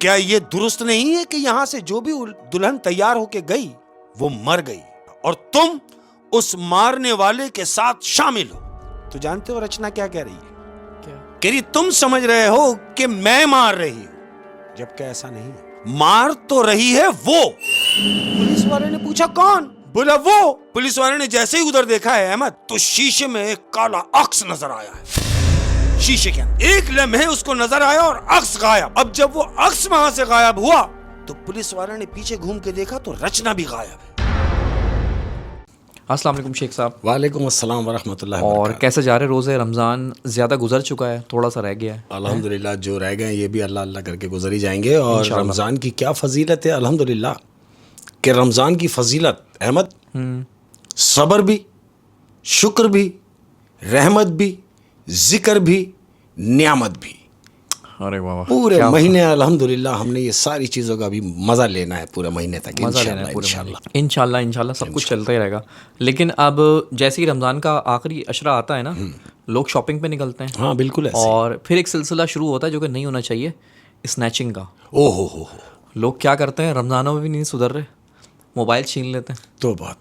क्या ये दुरुस्त नहीं है कि यहाँ से जो भी दुल्हन तैयार होके गई वो मर गई और तुम उस मारने वाले के साथ शामिल हो? तो जानते हो रचना क्या कह रही है? क्या? कह रही तुम समझ रहे हो कि मैं मार रही हूं, जबकि ऐसा नहीं है। मार तो रही है वो। पुलिस वाले ने पूछा कौन? बोला वो। पुलिस वाले ने जैसे ही उधर देखा है अहमद, तो शीशे में एक काला अक्स नजर आया है। शीशे के अंदर एक लम्हे उसको नजर आया और अक्स गायब। अब जब वो अक्स वहां से गायब हुआ तो पुलिस वाले ने पीछे घूम के देखा तो रचना भी गायब है। अस्सलाम वालेकुम शेख साहब। वालेकुम अस्सलाम वरहमतुल्लाहि और वबरकातुहू। कैसे जा रहे रोज़े रमज़ान? ज़्यादा गुजर चुका है, थोड़ा सा रह गया है। अल्हम्दुलिल्लाह जो रह गए ये भी अल्लाह अल्लाह करके गुजर ही जाएंगे। और इंशाअल्लाह। रमज़ान की क्या फजीलत है अल्हम्दुलिल्लाह कि रमज़ान की फजीलत अहमद सब्र भी, शुक्र भी, रहमत भी, जिक्र भी, नियामत भी। अरे वाह वाह, पूरे क्या महीने अल्हम्दुलिल्लाह हमने ये सारी चीज़ों का भी मज़ा लेना है पूरे महीने तक। मज़ा लेना है पूरे महीने। इंशाल्लाह सब कुछ चलता ही रहेगा। लेकिन अब जैसे ही रमज़ान का आखिरी अशरा आता है ना, लोग शॉपिंग पे निकलते हैं। हाँ बिल्कुल ऐसे। और फिर एक सिलसिला शुरू होता है जो कि नहीं होना चाहिए, स्नैचिंग का। ओहो हो, लोग क्या करते हैं, रमज़ानों में भी नहीं सुधर रहे, मोबाइल छीन लेते हैं, तौबा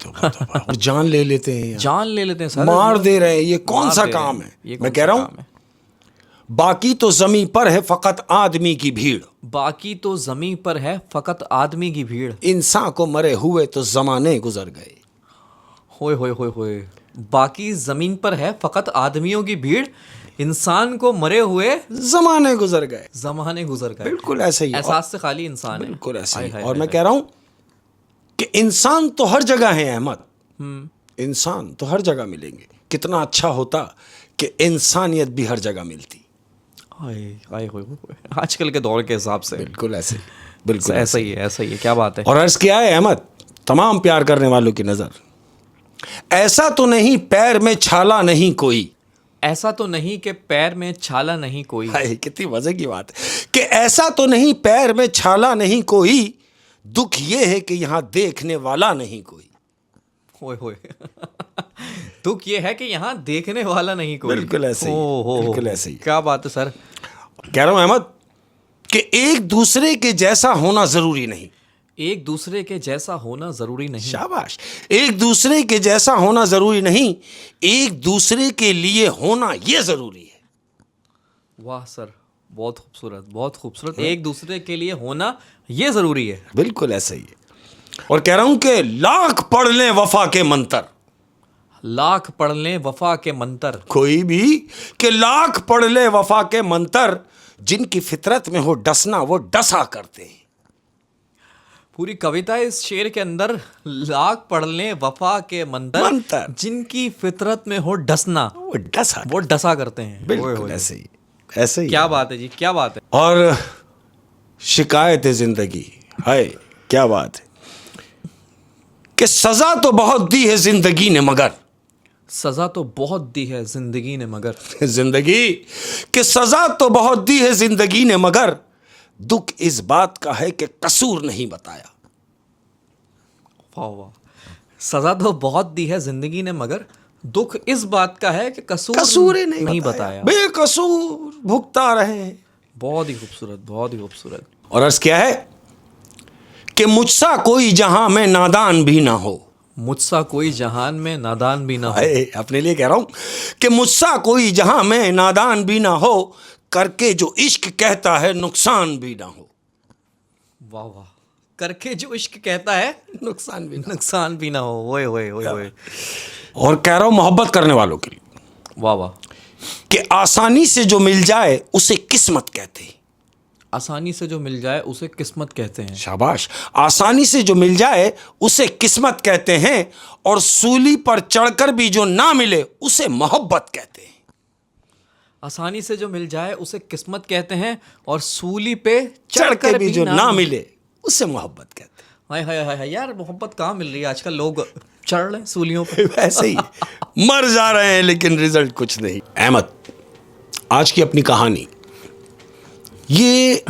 और जान ले लेते हैं यार। जान ले लेते हैं सर, मार दे रहे हैं। ये कौन मार सा दे रहे काम हैं। है? ये मैं कौन कह सा रहा हूँ काम है? बाकी तो जमी पर है फकत आदमी की भीड़। बाकी तो ज़मीं पर है फ़कत आदमी की भीड़। इंसान को मरे हुए तो जमाने गुजर गए। होए होए होए होए। बाकी ज़मीन पर है फ़कत आदमियों की भीड़, इंसान को मरे हुए जमाने गुजर गए। ज़माने गुजर गए। बिल्कुल ऐसे ही। एहसास से खाली इंसान है। बिल्कुल ऐसे ही। हाय, और हाय, मैं कह रहा हूँ कि इंसान तो हर जगह है अहमद। इंसान तो हर जगह मिलेंगे। कितना अच्छा होता कि इंसानियत भी हर जगह मिलती। हाय हाय होए होए। आजकल के दौर के हिसाब से बिल्कुल ऐसे ही। बिल्कुल ऐसा ही है, ऐसा ही है। क्या बात है। और अर्ज किया है अहमद तमाम प्यार करने वालों की नजर, ऐसा तो नहीं पैर में छाला नहीं कोई। ऐसा तो नहीं कि पैर में छाला नहीं कोई। हाय कितनी मजे की बात है कि ऐसा तो नहीं पैर में छाला नहीं कोई, दुख ये है कि यहाँ देखने वाला नहीं कोई। होए होए। दुख ये है कि यहाँ देखने वाला नहीं कोई। बिल्कुल ऐसे ही। हो, बिल्कुल ऐसे ही। क्या बात है सर। कह रहा हूं अहमद कि एक दूसरे के जैसा होना जरूरी नहीं। एक दूसरे के जैसा होना जरूरी नहीं। शाबाश। एक दूसरे के जैसा होना जरूरी नहीं, एक दूसरे के लिए होना यह जरूरी है। वाह सर, बहुत खूबसूरत, बहुत खूबसूरत। एक दूसरे के लिए होना ये जरूरी है। बिल्कुल ऐसा ही है। और कह रहा हूं कि लाख पढ़ लें वफा के मंतर, लाख पढ़ लें वफा के मंतर। कोई भी कि लाख पढ़ ले वफा के मंतर, जिनकी फितरत में हो डसना वो डसा करते हैं। पूरी कविता इस शेर के अंदर, लाख पढ़ लें वफा के मंतर, जिनकी फितरत में हो डसना वो डसा करते हैं। बिल्कुल ऐसे ही। ऐसे ही। क्या बात है जी, क्या बात है। और शिकायत जिंदगी है, क्या बात है कि सजा तो बहुत दी है जिंदगी ने मगर, सजा तो बहुत दी है जिंदगी ने मगर, जिंदगी कि सजा तो बहुत दी है जिंदगी ने मगर, दुख इस बात का है कि कसूर नहीं बताया। वाह वाह। सजा तो बहुत दी है जिंदगी ने मगर, दुख इस बात का है कि कसूर ही नहीं बताया। बेकसूर भुगता रहे। बहुत ही खूबसूरत, बहुत ही खूबसूरत। और अर्ज क्या है कि मुझसा कोई जहां में नादान भी ना हो। मुझसा कोई जहान में नादान भी ना हो। अपने लिए कह रहा हूं कि मुझसा कोई जहां में नादान भी ना हो, करके जो इश्क कहता है नुकसान भी ना हो। वाह वाह। करके जो इश्क कहता है नुकसान भी ना हो। ओए ओए ओए ओए। और कह रहा हूं मोहब्बत करने वालों के लिए, वाह वाह, कि आसानी से जो मिल जाए उसे किस्मत कहते हैं। आसानी से जो मिल जाए उसे किस्मत कहते हैं। शाबाश। आसानी से जो मिल जाए उसे किस्मत कहते हैं, और सूली पर चढ़कर भी जो ना मिले उसे मोहब्बत कहते हैं। आसानी से जो मिल जाए उसे किस्मत कहते हैं, और सूली पे चढ़कर भी जो ना मिले उसे मोहब्बत कहते हैं। हाय हाय हाय हाय। यार मोहब्बत कहाँ मिल रही है आजकल, लोग चढ़ रहे हैं सूलियों पे। वैसे ही मर जा रहे हैं लेकिन रिजल्ट कुछ नहीं। अहमद आज की अपनी कहानी, ये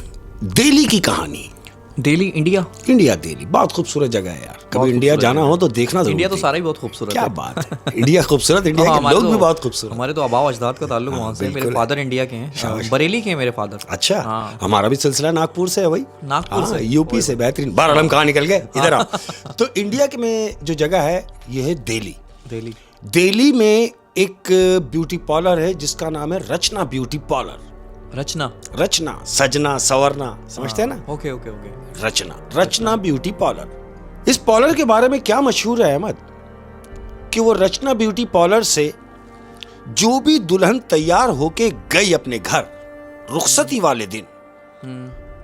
दिल्ली की कहानी। दिल्ली, इंडिया। इंडिया, दिल्ली बहुत खूबसूरत जगह है यार, कभी इंडिया जाना हो तो देखना जरूर। इंडिया तो सारा ही बहुत खूबसूरत क्या है। बात है, इंडिया खूबसूरत, इंडिया के लोग भी बहुत खूबसूरत। हमारे तो आबाव अजदाद का ताल्लुक वहाँ से, मेरे फादर इंडिया के हैं, बरेली के हैं मेरे फादर। अच्छा, हमारा भी सिलसिला नागपुर से है भाई, नागपुर से, यूपी से। बेहतरीन, बार हम कहाँ निकल गए, इधर आओ। तो इंडिया के में जो जगह है ये है दिल्ली। दिल्ली, दिल्ली में एक ब्यूटी पार्लर है जिसका नाम है रचना ब्यूटी पार्लर। रचना, सजना, संवरना, समझते हैं ना? Okay okay okay. Rachna beauty parlour. इस पार्लर के बारे में क्या मशहूर है अहमद, कि वो रचना ब्यूटी पार्लर से जो भी दुल्हन तैयार होके गई अपने घर रुखसती वाले दिन,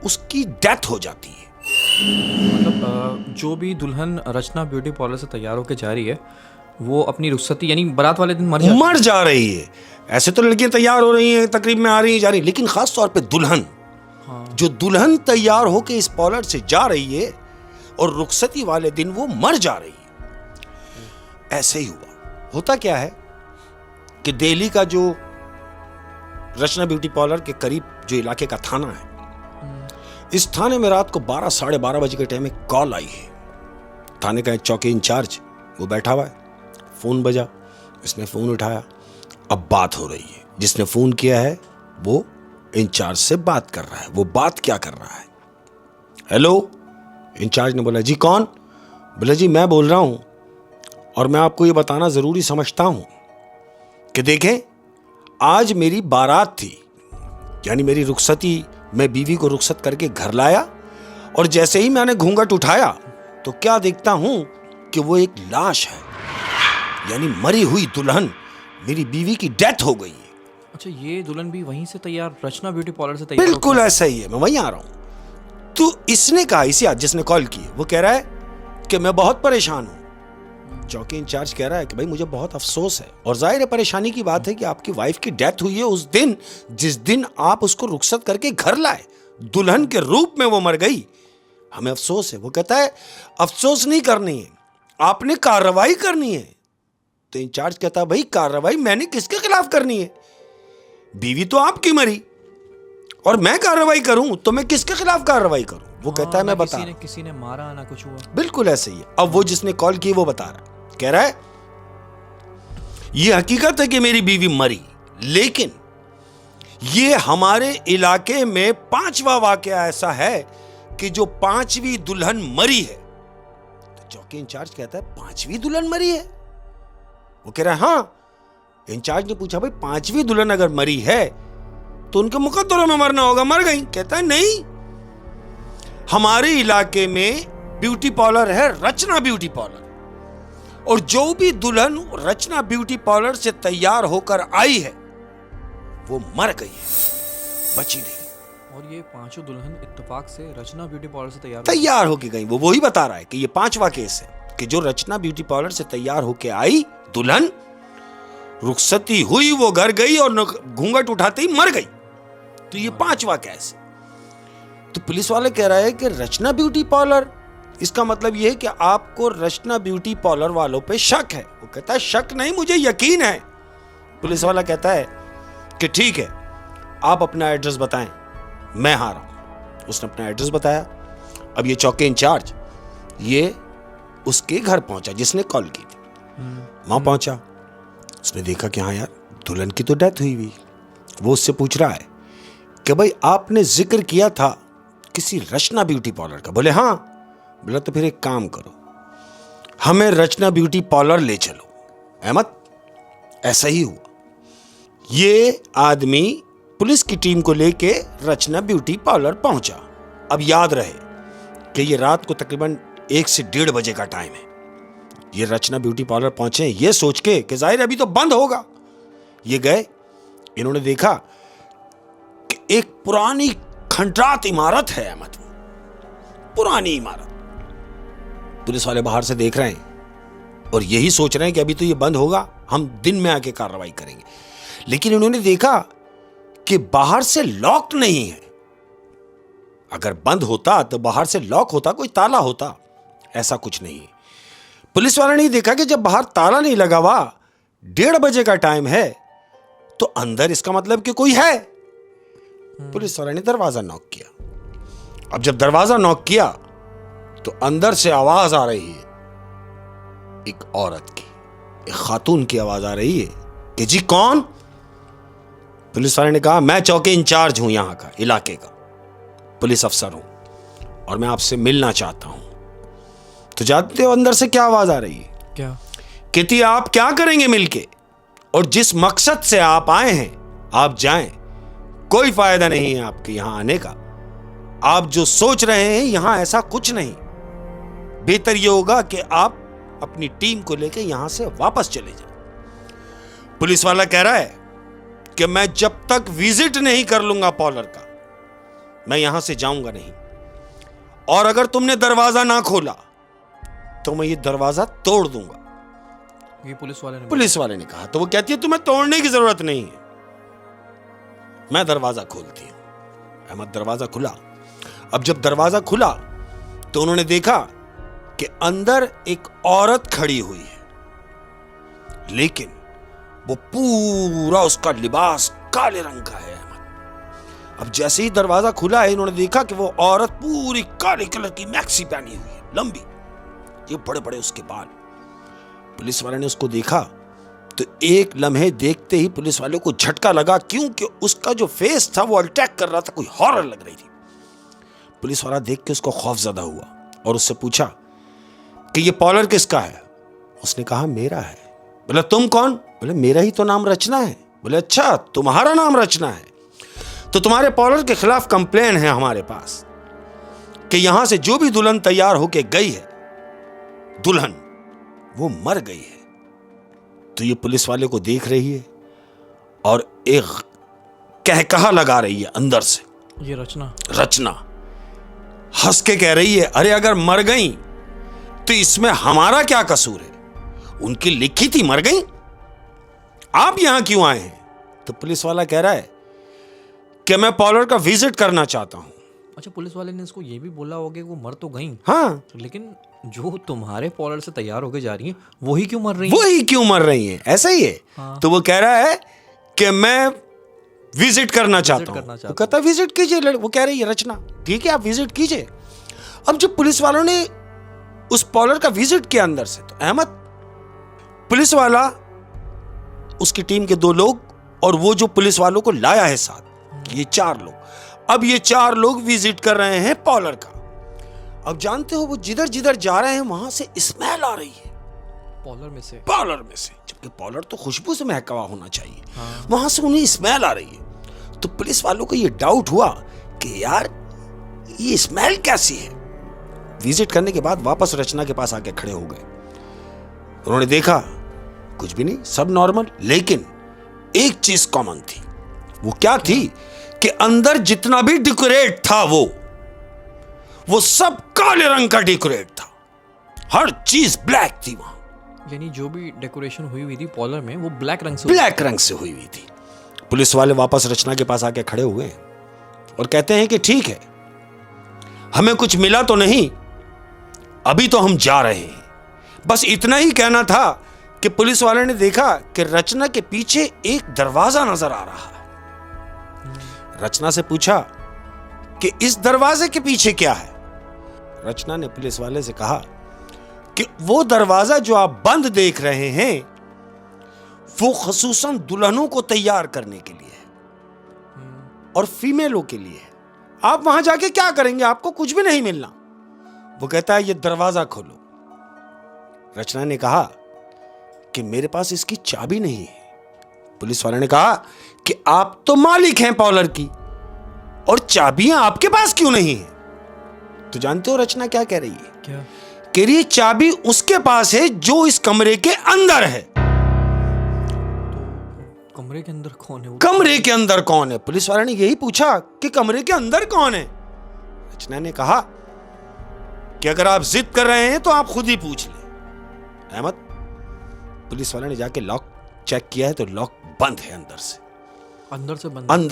उसकी डेथ हो जाती है। मतलब जो भी दुल्हन रचना ब्यूटी पार्लर से तैयार होकर जा रही है, वो अपनी रुखसती यानी बारात वाले दिन मर जा रही है। ऐसे तो लड़कियां तैयार हो रही हैं, तकरीब में आ रही हैं, जा रही हैं, लेकिन खास तौर पे दुल्हन, जो दुल्हन तैयार होके इस पार्लर से जा रही है और रुखसती वाले दिन वो मर जा रही है। ऐसे ही होता क्या है कि दिल्ली का जो रचना ब्यूटी पार्लर के करीब जो इलाके का थाना है, इस थाने में रात को 12 साढ़े 12 बजे के टाइम में कॉल आई है। थाने का एक चौकी इंचार्ज वो बैठा हुआ है, फोन बजा, इसने फोन उठाया, अब बात हो रही है। जिसने फोन किया है वो इंचार्ज से बात कर रहा है। वो बात क्या कर रहा है? हेलो, इंचार्ज ने बोला जी कौन? बोला जी मैं बोल रहा हूं, और मैं आपको ये बताना जरूरी समझता हूं कि देखें, आज मेरी बारात थी, यानी मेरी रुखसती, मैं बीवी को रुखसत करके घर लाया, और जैसे ही मैंने घूंघट उठाया तो क्या देखता हूं कि वो एक लाश है, यानी मरी हुई दुल्हन, मेरी बीवी की डेथ हो गई है। अच्छा, ये दुल्हन भी वहीं से तैयार, रचना ब्यूटी पार्लर से तैयार? बिल्कुल ऐसा ही है, मैं वहीं आ रहा हूं। तो इसने कहा, इसी आज जिसने कॉल की, वो कह रहा है कि मैं बहुत परेशान हूं। चौकी इंचार्ज कह रहा है कि भाई मुझे बहुत अफसोस है, और जाहिर है परेशानी की बात है कि आपकी वाइफ की डेथ हुई है उस दिन, जिस दिन आप उसको रुखसत करके घर लाए, दुल्हन के रूप में वो मर गई, हमें अफसोस है। वो कहता है अफसोस नहीं करनी है, आपने कार्रवाई करनी है। तो इंचार्ज कहता है भाई कार्रवाई मैंने किसके खिलाफ करनी है? बीवी तो आपकी मरी, और मैं कार्रवाई करूं तो मैं किसके खिलाफ कार्रवाई करूं? वो कहता है मैं बता रहा हूं, किसी ने मारा ना कुछ हुआ। बिल्कुल ऐसे ही है। अब वो जिसने कॉल की वो बता रहा है, कह रहा है ये हकीकत है कि मेरी बीवी मरी, लेकिन ये हमारे इलाके में 5वां वाकया ऐसा है कि जो 5वीं दुल्हन मरी है। तो चौकी इंचार्ज कहता है 5वीं दुल्हन मरी है? वो कह रहा है हाँ। इंचार्ज ने पूछा भाई 5वीं दुल्हन अगर मरी है तो उनके मुकद्दरों में मरना होगा, मर गई? कहता है नहीं, हमारे इलाके में ब्यूटी पार्लर है रचना ब्यूटी पार्लर, और जो भी दुल्हन रचना ब्यूटी पार्लर से तैयार होकर आई है वो मर गई है, बची नहीं। और ये 5 दुल्हन इत्तेफाक से रचना ब्यूटी पार्लर से तैयार होके गई। वो वही बता रहा है कि ये 5वां केस है कि जो रचना ब्यूटी पार्लर से तैयार होके आई दुल्हन, रुखसती हुई, वो घर गई और घूंघट उठाते ही मर गई। तो ये 5वां केस है। तो पुलिस वाले कह रहा है कि रचना ब्यूटी पार्लर, इसका मतलब यह है कि आपको रचना ब्यूटी पार्लर वालों पे शक है। वो कहता है शक नहीं, मुझे यकीन है। पुलिस वाला कहता है कि ठीक है, आप अपना एड्रेस बताएं, मैं आ रहा हूं। उसने अपना एड्रेस बताया। अब ये चौकी इंचार्ज ये उसके घर पहुंचा जिसने कॉल की थी। वहां पहुंचा, उसने देखा कि हाँ यार दुल्हन की तो डेथ हुई। वो उससे पूछ रहा है कि भाई आपने जिक्र किया था किसी रचना ब्यूटी पार्लर का? बोले हाँ। बोला तो फिर एक काम करो, हमें रचना ब्यूटी पार्लर ले चलो। अहमद, ऐसा ही हुआ। ये आदमी पुलिस की टीम को लेके रचना ब्यूटी पार्लर पहुंचा। अब याद रहे कि ये रात को तकरीबन 1 से 1:30 बजे का टाइम है। ये रचना ब्यूटी पार्लर पहुंचे ये सोच के कि जाहिर अभी तो बंद होगा। ये गए, इन्होंने देखा कि एक पुरानी खंडरात इमारत है अहमद, पुरानी इमारत। पुलिस वाले बाहर से देख रहे हैं और यही सोच रहे हैं कि अभी तो ये बंद होगा, हम दिन में आके कार्रवाई करेंगे। लेकिन इन्होंने देखा कि बाहर से लॉक नहीं है। अगर बंद होता तो बाहर से लॉक होता, कोई ताला होता, ऐसा कुछ नहीं है। पुलिस वाले ने देखा कि जब बाहर ताला नहीं लगा हुआ, 1:30 बजे का टाइम है, तो अंदर इसका मतलब कि कोई है। पुलिस वाले ने दरवाजा नॉक किया। अब जब दरवाजा नॉक किया तो अंदर से आवाज आ रही है एक औरत की, एक खातून की आवाज आ रही है कि जी कौन? पुलिस वाले ने कहा मैं चौकी इंचार्ज हूं, यहां का इलाके का पुलिस अफसर हूं और मैं आपसे मिलना चाहता हूं। तो जानते हो अंदर से क्या आवाज आ रही है? क्या? कहती आप क्या करेंगे मिलके, और जिस मकसद से आप आए हैं आप जाएं, कोई फायदा नहीं है आपके यहां आने का। आप जो सोच रहे हैं यहां ऐसा कुछ नहीं, बेहतर यह होगा कि आप अपनी टीम को लेकर यहां से वापस चले जाएं। पुलिस वाला कह रहा है कि मैं जब तक विजिट नहीं कर लूंगा पॉलर का, मैं यहां से जाऊंगा नहीं, और अगर तुमने दरवाजा ना खोला तो मैं ये दरवाजा तोड़ दूंगा। ये पुलिस वाले ने कहा। तो वो कहती है तुम्हें तोड़ने की जरूरत नहीं है, मैं दरवाजा खोलती हूं। अहमद दरवाजा खुला। अब जब दरवाजा खुला तो उन्होंने देखा कि अंदर एक औरत खड़ी हुई है, लेकिन वो पूरा उसका लिबास काले रंग का है। अहमद अब जैसे ही दरवाजा खुला है इन्होंने देखा कि वो औरत पूरी काले कलर की मैक्सी पहनी हुई है, लंबी, ये बड़े बड़े उसके बाल। पुलिस वाले ने उसको देखा तो एक लम्हे देखते ही पुलिस वाले को झटका लगा, क्योंकि उसका जो फेस था वो अटैक कर रहा था, कोई हॉरर लग रही थी। पुलिस वाला देख के उसको खौफजदा हुआ और उससे पूछा कि ये पॉलर किसका है? उसने कहा मेरा है। बोले तुम कौन? बोले मेरा ही तो नाम रचना है। बोले अच्छा तुम्हारा नाम रचना है, तो तुम्हारे पॉलर के खिलाफ कंप्लेन है हमारे पास कि यहां से जो भी दुल्हन तैयार होके गई है, दुल्हन वो मर गई है। तो ये पुलिस वाले को देख रही है और एक कहकहा लगा रही है अंदर से, ये रचना हंस के कह रही है अरे अगर मर गई तो इसमें हमारा क्या कसूर है? उनकी लिखी थी मर गई, आप यहां क्यों आए हैं? तो पुलिस वाला कह रहा है कि मैं पॉलर का विजिट करना चाहता हूं। अच्छा, पुलिस वाले ने इसको ये भी बोला होगा कि वो मर तो गई, हाँ, लेकिन जो तुम्हारे पॉलर से तैयार होके जा रही हैं वही क्यों मर रही हैं? ऐसा ही है। हाँ। तो वो कह रहा है कि मैं विजिट करना चाहता हूं। वो कहता है विजिट कीजिए। वो कह रही है रचना ठीक है आप विजिट कीजिए। अब जब पुलिस वालों ने उस पॉलर का विजिट किया अंदर से, तो अहमद पुलिस वाला, उसकी टीम के 2 लोग और वो जो पुलिस वालों को लाया है साथ, ये 4 लोग, अब ये 4 लोग विजिट कर रहे हैं पॉलर का। अब जानते हो वो जिधर जिधर जा रहे हैं वहां से स्मेल आ रही है पॉलर में से, जबकि पॉलर तो खुशबू से महका हुआ होना चाहिए। हाँ। वहां से उन्हें स्मेल आ रही है। तो पुलिस वालों को ये डाउट हुआ कि यार ये स्मेल कैसी है। विजिट करने के बाद वापस रचना के पास आके खड़े हो गए। उन्होंने देखा कुछ भी नहीं, सब नॉर्मल, लेकिन एक चीज कॉमन थी। वो क्या थी कि अंदर जितना भी डेकोरेट था वो सब काले रंग का डेकोरेट था, हर चीज ब्लैक थी वहां। यानी जो भी डेकोरेशन हुई थी पॉलर में वो ब्लैक रंग से हुई हुई थी। पुलिस वाले वापस रचना के पास आके खड़े हुए और कहते हैं कि ठीक है, हमें कुछ मिला तो नहीं, अभी तो हम जा रहे हैं। बस इतना ही कहना था कि पुलिस वाले ने देखा कि रचना के पीछे एक दरवाजा नजर आ रहा है। रचना से पूछा कि इस दरवाजे के पीछे क्या है? रचना ने पुलिस वाले से कहा कि वो दरवाजा जो आप बंद देख रहे हैं वो खसूसन दुल्हनों को तैयार करने के लिए है और फीमेलों के लिए है। आप वहां जाके क्या करेंगे? आपको कुछ भी नहीं मिलना। वो कहता है ये दरवाजा खोलो। रचना ने कहा कि मेरे पास इसकी चाबी नहीं है। पुलिस वाले ने कहा कि आप तो मालिक हैं पॉलर की और चाबियां आपके पास क्यों नहीं है? तो जानते हो रचना क्या कह रही है? क्या कह रही है? चाबी उसके पास है जो इस कमरे के अंदर है। तो कमरे के अंदर कौन है? कमरे के अंदर कौन है? पुलिस वाले ने यही पूछा कि कमरे के अंदर कौन है। रचना ने कहा कि अगर आप जिद कर रहे हैं तो आप खुद ही पूछ लें। अहमद, पुलिस वाले ने जाके लॉक चेक किया है तो लॉक बंद है अंदर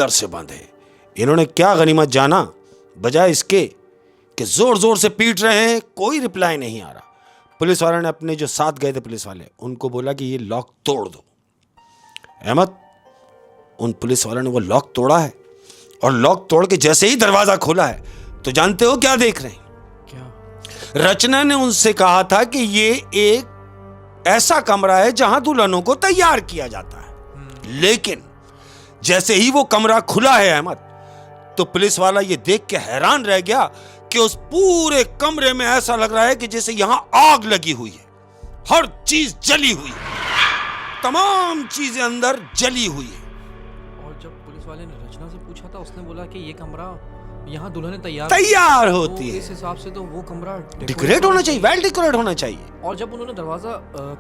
से बंद है। इन्होंने क्या गनीमत जाना, बजाय इसके कि जोर जोर से पीट रहे हैं, कोई रिप्लाई नहीं आ रहा। पुलिस वाले ने अपने जो साथ गए थे पुलिस वाले, उनको बोला कि ये लॉक तोड़ दो। अहमद, उन पुलिस वालों ने वो लॉक तोड़ा है और लॉक तोड़ के जैसे ही दरवाजा खोला है तो जानते हो क्या देख रहे हैं? क्या? रचना ने उनसे कहा था कि ये एक ऐसा कमरा है जहां दुल्हनों को तैयार किया जाता है। लेकिन जैसे ही वो कमरा खुला है अहमद, तो पुलिस वाला ये देख के हैरान रह गया कि उस पूरे कमरे में ऐसा लग रहा है कि जैसे यहां आग लगी हुई है। हर चीज जली हुई है, तमाम चीजें अंदर जली हुई है। और जब पुलिस वाले ने रचना से पूछा था, उसने बोला कि ये कमरा यहाँ दुल्हनें तैयार होती तो है। इस हिसाब से तो वो कमरा डेकोरेट होना चाहिए, वेल डेकोरेट होना चाहिए। और जब उन्होंने दरवाजा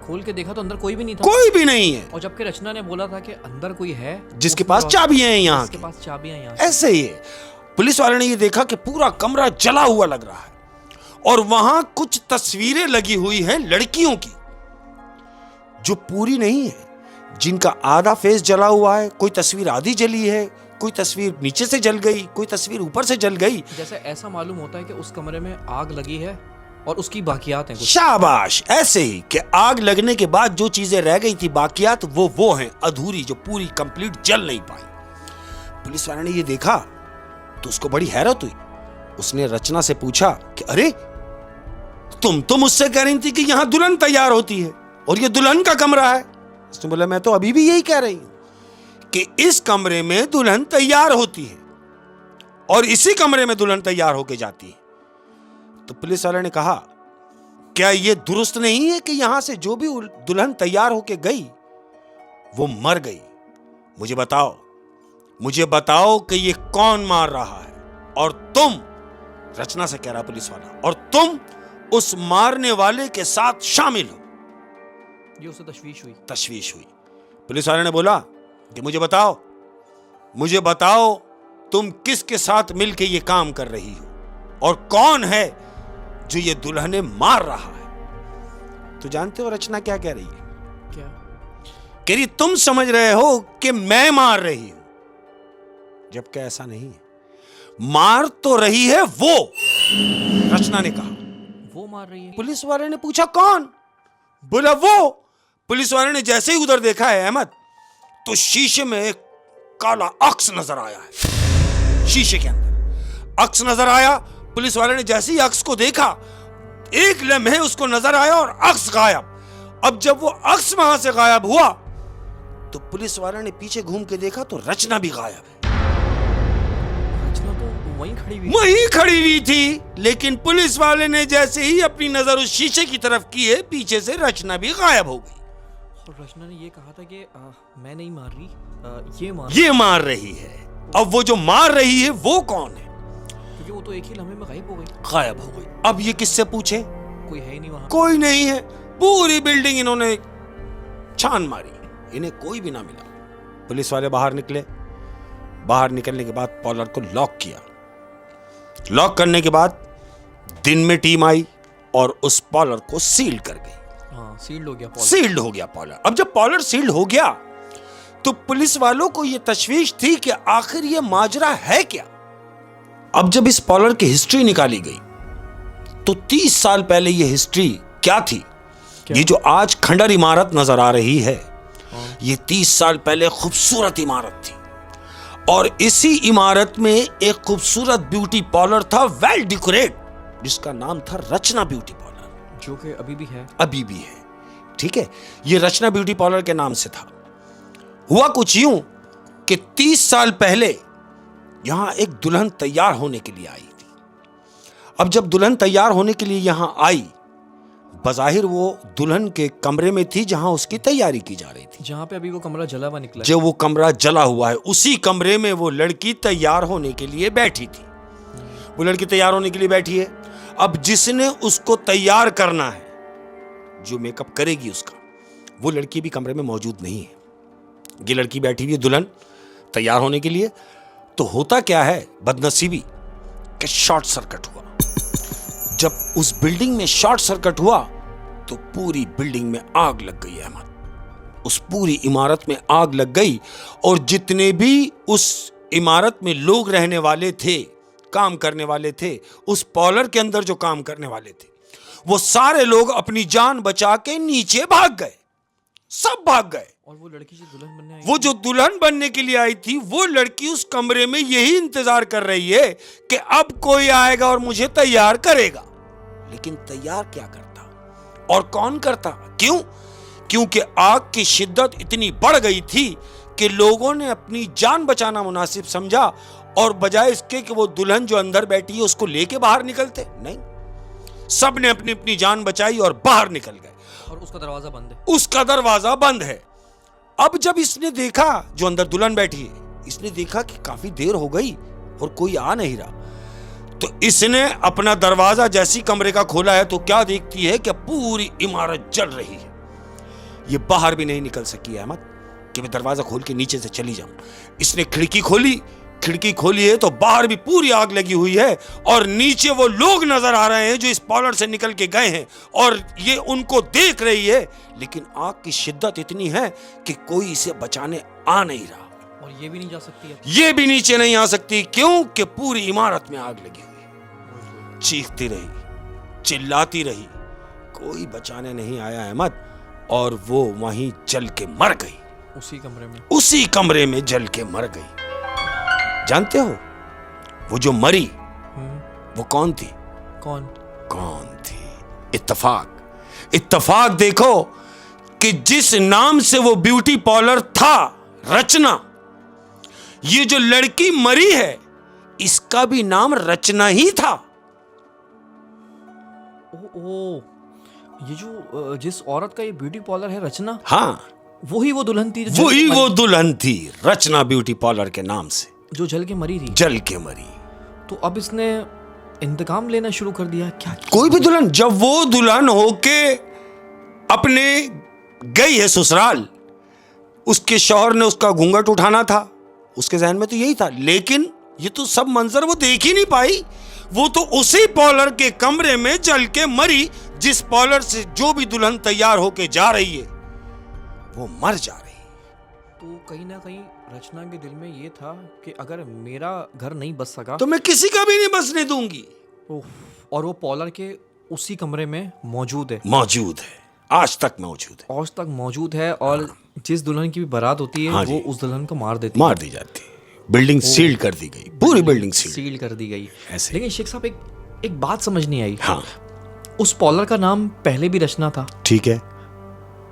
खोल के देखा तो अंदर कोई भी नहीं था। कोई भी नहीं है। और जबकि रचना ने बोला था कि अंदर कोई है जिसके पास चाबियां हैं, यहाँ जिसके पास चाबियां हैं यहाँ। ऐसे ही है। पुलिस वाले ने ये देखा कि पूरा कमरा जला हुआ लग रहा है और वहां कुछ तस्वीरें लगी हुई हैं लड़कियों की, जो पूरी नहीं है, जिनका आधा फेस जला हुआ है। कोई तस्वीर आधी जली है, कोई तस्वीर नीचे से जल गई, कोई तस्वीर ऊपर से जल गई। जैसे ऐसा मालूम होता है कि उस कमरे में आग लगी है और उसकी बाकियात हैं कुछ। शाबाश, ऐसे ही कि आग लगने के बाद जो चीजें रह गई थी बाकियात, वो हैं अधूरी, जो पूरी कंप्लीट जल नहीं पाई। पुलिस वाले ने ये देखा तो उसको बड़ी हैरत हुई। उसने रचना से पूछा कि अरे, तुम तो मुझसे कह रही थी कि यहां दुल्हन तैयार होती है और ये दुल्हन का कमरा है। उसने बोला, मैं तो अभी भी यही कह रही हूं कि इस कमरे में दुल्हन तैयार होती है और इसी कमरे में दुल्हन तैयार होके जाती है। तो पुलिस वाले ने कहा, क्या यह दुरुस्त नहीं है कि यहां से जो भी दुल्हन तैयार होके गई वो मर गई? मुझे बताओ कि ये कौन मार रहा है? और तुम, रचना से कह रहा पुलिस वाला, और तुम उस मारने वाले के साथ शामिल हो। ये उसे तशवीश हुई। पुलिस वाले ने बोला कि मुझे बताओ तुम किसके साथ मिलके ये काम कर रही हो और कौन है जो ये दुल्हनें मार रहा है? तो जानते हो रचना क्या कह रही है? क्या कह रही, तुम समझ रहे हो कि मैं मार रही हूं, जबकि ऐसा नहीं है। मार तो रही है वो, रचना ने कहा। वो मार रही है? पुलिस वाले ने पूछा, कौन? बोला वो। पुलिस वाले ने जैसे ही उधर देखा है अहमद, तो शीशे में एक काला अक्स नजर आया है। शीशे के अंदर अक्स नजर आया। पुलिस वाले ने जैसे ही अक्स को देखा, एक लम्हे उसको नजर आया और अक्स गायब। अब जब वो अक्स वहां से गायब हुआ, तो पुलिस वाले ने पीछे घूम के देखा तो रचना भी गायब है। रचना तो वहीं खड़ी हुई थी, लेकिन पुलिस वाले ने जैसे ही अपनी नजर उस शीशे की तरफ की है, पीछे से रचना भी गायब हो गई। और रचना ने ये कहा था कि मैं नहीं मार रही, ये मार रही है। अब वो जो मार रही है वो कौन है? क्योंकि वो तो एक ही लम्हे में गायब हो गई। अब ये किससे पूछे? कोई है ही नहीं वहां। कोई नहीं है। पूरी बिल्डिंग इन्होंने छान मारी, इन्हें कोई भी ना मिला। पुलिस वाले बाहर निकले। बाहर निकलने के बाद पॉलर को लॉक किया। लॉक करने के बाद दिन में टीम आई और उस पॉलर को सील कर गई। सील्ड हो गया पॉलर। अब जब पॉलर सील्ड हो गया, तो पुलिस वालों को यह तशवीश थी कि आखिर यह माजरा है क्या। अब जब इस पॉलर की हिस्ट्री निकाली गई, तो 30 साल पहले यह हिस्ट्री क्या थी? ये जो आज खंडर इमारत नजर आ रही है, ये 30 साल पहले खूबसूरत इमारत थी और इसी इमारत में एक खूबसूरत ब्यूटी पार्लर था, वेल डेकोरेट, जिसका नाम था रचना ब्यूटी पार्लर, जो कि अभी भी है। ठीक है, ये रचना ब्यूटी पार्लर के नाम से था। हुआ कुछ यूं कि 30 साल पहले यहां एक दुल्हन तैयार होने के लिए आई थी। अब जब दुल्हन तैयार होने के लिए यहां आई, बज़ाहिर वो दुल्हन के कमरे में थी जहां उसकी तैयारी की जा रही थी। जहां पे अभी वो कमरा जला हुआ निकला है। जो वो कमरा जला हुआ है, उसी कमरे में वो लड़की तैयार होने के लिए बैठी थी। वो लड़की तैयार होने के लिए बैठी है। अब जिसने उसको तैयार करना है, जो मेकअप करेगी उसका, वो लड़की भी कमरे में मौजूद नहीं है। ये लड़की बैठी हुई है दुल्हन तैयार होने के लिए। तो होता क्या है, बदनसीबी कि शॉर्ट सर्किट हुआ। जब उस बिल्डिंग में शॉर्ट सर्किट हुआ, तो पूरी बिल्डिंग में आग लग गई अहमद। उस पूरी इमारत में आग लग गई और जितने भी उस इमारत में लोग रहने वाले थे, काम करने वाले थे, उस पार्लर के अंदर जो काम करने वाले थे, वो सारे लोग अपनी जान बचा के नीचे भाग गए। सब भाग गए। और वो लड़की जो दुल्हन बनने आई, वो जो दुल्हन बनने के लिए आई थी, वो लड़की उस कमरे में यही इंतजार कर रही है कि अब कोई आएगा और मुझे तैयार करेगा। लेकिन तैयार क्या करता और कौन करता? क्यों? क्योंकि आग की शिद्दत इतनी बढ़ गई थी कि लोगों ने अपनी जान बचाना मुनासिब समझा और बजाय इसके कि वो दुल्हन जो अंदर बैठी है उसको लेके बाहर निकलते, नहीं, सब ने अपनी अपनी जान बचाई और बाहर निकल गए। और उसका दरवाजा बंद है। उसका दरवाजा बंद है। अब जब इसने देखा, जो अंदर दुल्हन बैठी है, इसने देखा कि काफी देर हो गई और कोई आ नहीं रहा, तो इसने अपना दरवाजा जैसी कमरे का खोला है तो क्या देखती है कि पूरी इमारत जल रही है। ये बाहर भी नहीं निकल सकी अहमद कि मैं दरवाजा खोल के नीचे से चली जाऊं। इसने खिड़की खोली है तो बाहर भी पूरी आग लगी हुई है और नीचे वो लोग नजर आ रहे हैं जो इस पॉलर से निकल के गए हैं और ये उनको देख रही है, लेकिन आग की शिद्दत इतनी है कि कोई इसे बचाने आ नहीं रहा। और ये भी नहीं जा सकती है। ये भी नीचे नहीं आ सकती। क्यों? कि पूरी इमारत में आग लगी हुई। चीखती रही, चिल्लाती रही, कोई बचाने नहीं आया अहमद, और वो वहीं जल के मर गई। उसी कमरे में जल के मर गई। जानते हो वो जो मरी वो कौन थी? कौन थी? इत्तफाक देखो कि जिस नाम से वो ब्यूटी पार्लर था, रचना, ये जो लड़की मरी है इसका भी नाम रचना ही था। ये जो जिस औरत का ये ब्यूटी पार्लर है, रचना, हाँ, वही वो दुल्हन थी। वही वो दुल्हन थी, रचना ब्यूटी पार्लर के नाम से, जो जल के मरी थी। जल के मरी। तो अब इसने इंतकाम लेना शुरू कर दिया क्या? कोई भी दुल्हन, जब वो दुल्हन होके अपने गई है ससुराल, उसके शौहर ने उसका घूंघट उठाना था, उसके जहन में तो यही था, लेकिन ये तो सब मंजर वो देख ही नहीं पाई। वो तो उसी पार्लर के कमरे में जल के मरी जिस पार्लर से जो भी दुल्हन तैयार होके जा रही है वो मर जा रही है। तो कहीं ना कहीं रचना के दिल में ये था कि अगर मेरा घर नहीं बच सका तो मैं किसी का भी नहीं बसने दूंगी। और वो पार्लर के उसी कमरे में मौजूद है, आज तक मौजूद है। और जिस दुल्हन की भी बारात होती है, वो उस दुल्हन को मार दी जाती है। बिल्डिंग सील कर दी गई, पूरी बिल्डिंग सील कर दी गई ऐसे। लेकिन शेख साहब, एक बात समझ नहीं आई। हाँ, उस पार्लर का नाम पहले भी रचना था, ठीक है,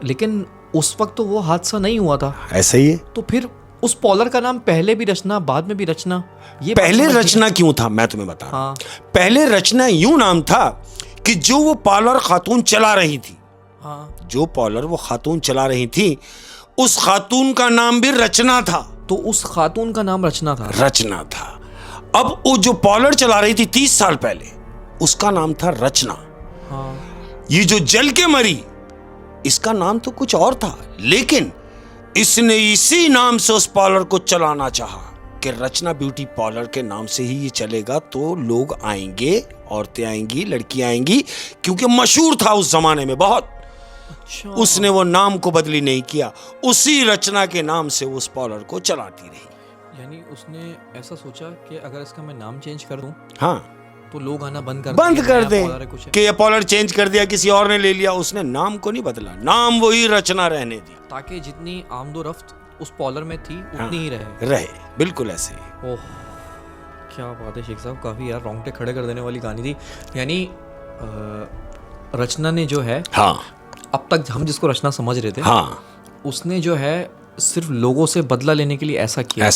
लेकिन उस वक्त तो वो हादसा नहीं हुआ था। ऐसा ही है। तो फिर उस पार्लर का नाम पहले भी रचना, बाद में भी रचना, ये पहले रचना क्यों था मैं तुम्हें बता रहा हूं। पहले रचना यूं नाम था कि जो वो पार्लर खातून चला रही थी, जो पार्लर वो खातून चला रही थी, उस खातून का नाम भी रचना था। तो उस खातून का नाम रचना था। अब वो जो पार्लर चला रही थी 30 साल पहले, उसका नाम था रचना। ये जो जल के मरी, इसका नाम तो कुछ और था, लेकिन इसने इसी नाम से उस पार्लर को चलाना चाहा कि रचना ब्यूटी पार्लर के नाम से ही ये चलेगा तो लोग आएंगे, औरतें आएंगी, लड़कियां आएंगी, क्योंकि मशहूर था उस जमाने में बहुत। अच्छा। उसने वो नाम को बदली नहीं किया, उसी रचना के नाम से उस पार्लर को चलाती रही। यानी उसने ऐसा सोचा कि अगर इसका मैं नाम चेंज कर दूं, हाँ, तो लोग आना बंद कर दें कि ये पार्लर चेंज कर दिया, किसी और ने ले लिया। उसने नाम को नहीं बदला, नाम वही रचना रहने दी, ताकि जितनी आमदोरफ्त उस पार्लर में थी उतनी ही रहे। बिल्कुल ऐसे। ओह, क्या बात है शेख साहब, काफी यार रोंगटे खड़े कर देने वाली कहानी थी। यानी रचना ने जो है, हाँ, अब तक हम जिसको रचना समझ रहे थे, हाँ, उसने जो है सिर्फ लोगों से बदला लेने के लिए ऐसा किया।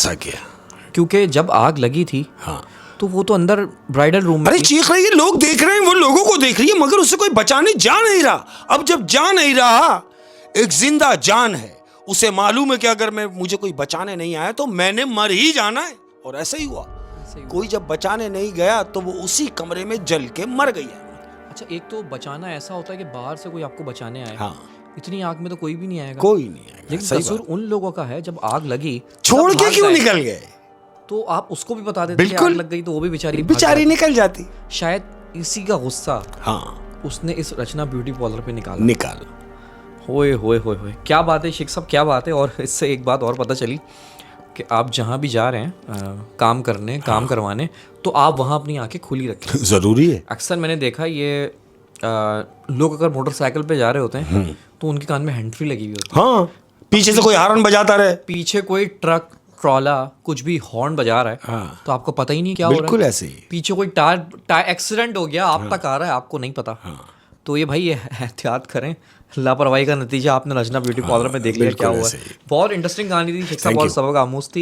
क्योंकि जब आग लगी थी, हाँ, तो वो तो अंदर ब्राइडल रूम में, अरे चीख रही है, लोग देख रहे हैं, वो लोगों को देख रही है, मगर उसे कोई बचाने जा नहीं रहा। अब जब जा नहीं रहा, एक जिंदा जान है, उसे मालूम है कि अगर मुझे कोई बचाने नहीं आया तो मैंने मर ही जाना है, और ऐसा ही हुआ। कोई जब बचाने नहीं गया तो वो उसी कमरे में जल के मर गई है। अच्छा, एक तो बचाना ऐसा होता है कि बाहर से कोई आपको बचाने आए, हाँ, इतनी आग में तो कोई भी नहीं आएगा, लेकिन कसूर उन लोगों का है, जब आग लगी छोड़ के क्यों निकल गए? तो आप उसको भी बता देते कि आग लग गई, तो वो भी बेचारी निकल जाती। शायद इसी का गुस्सा, हाँ, उसने इस रचना ब्यूटी पार्लर पे निकाला। होए, क्या बात है शेख साहब, क्या बात है। और इससे एक बात और पता चली कि आप जहाँ भी जा रहे हैं काम करने, काम करवाने, तो आप वहाँ अपनी आंखें खुली रखें। जरूरी है। अक्सर मैंने देखा ये लोग अगर मोटरसाइकिल पे जा रहे होते हैं तो उनके कान में हैंड फ्री लगी हुई होती है। हाँ, पीछे से कोई हॉर्न बजाता रहे, पीछे कोई ट्रक ट्रॉला कुछ भी हॉर्न बजा रहा है, हाँ। तो आपको पता ही नहीं क्या हो रहा है। बिल्कुल ऐसे ही। पीछे कोई टायर एक्सीडेंट हो गया, आप तक आ रहा है, आपको नहीं पता। तो ये भाई ये एहतियात करें, लापरवाही का नतीजा आपने रचना ब्यूटी पार्लर में देख लिया क्या बिल्कुल हुआ ऐसे है। ही। बहुत इंटरेस्टिंग कहानी थी शिक्षा, Thank बहुत you. सबक आमूज थी।